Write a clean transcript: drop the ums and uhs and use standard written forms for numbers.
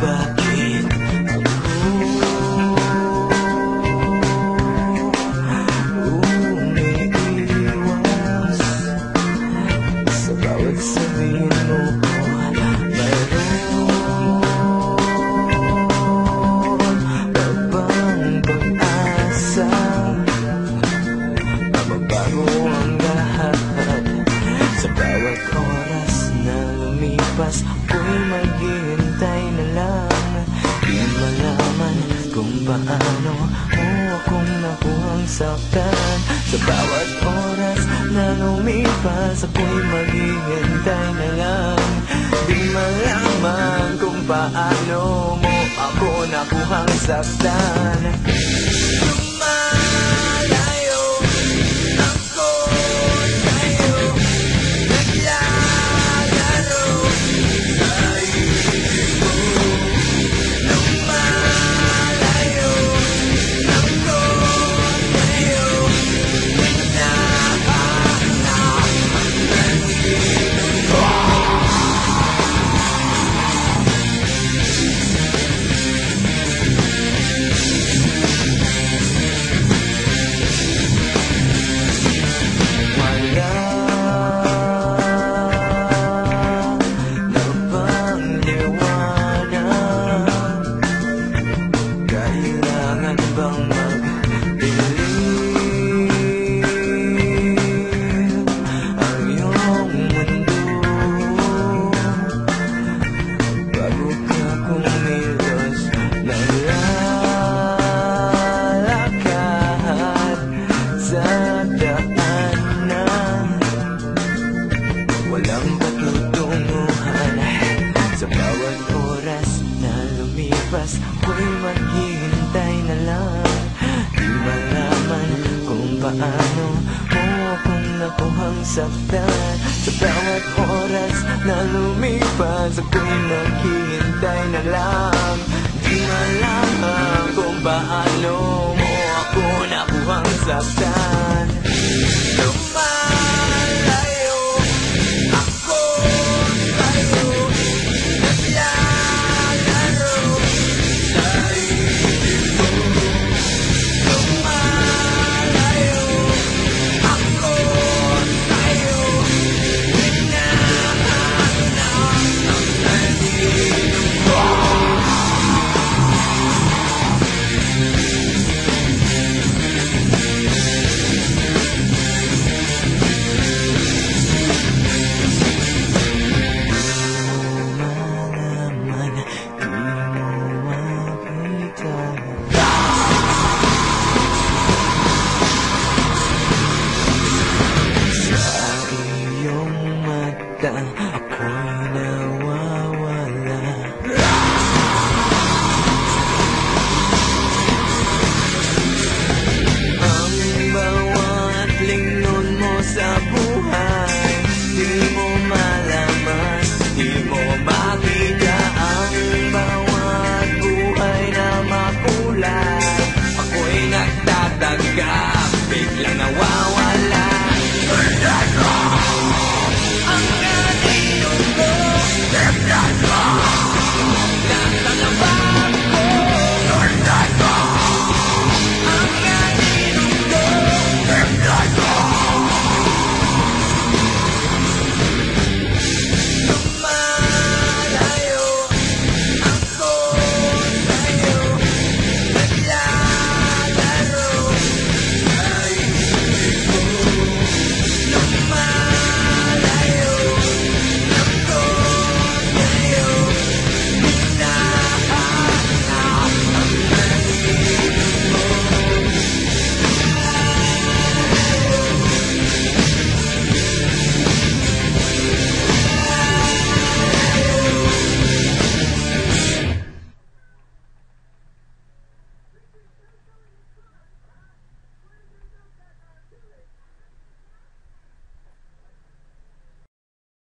bakit umiiwas sa bawat sabihin mo ko. Mayroon pa bang pag-asa? Mababago ang lahat. Sa bawat oras na lumipas, ako'y maghihintay na lang. Di malaman kung paano mo akong nakuhang saktan. Sa bawat oras na lumipas, ako'y maghihintay na lang. Di malaman kung paano mo ako nakuhang saktan. Walang patutunguhan. Sa bawat oras na lumipas, ako'y maghihintay na lang. Di malaman kung paano mo akong nakuhang saktan. Sa bawat oras na lumipas, ako'y maghihintay na lang. Di malaman kung paano mo ako nakuhang saktan.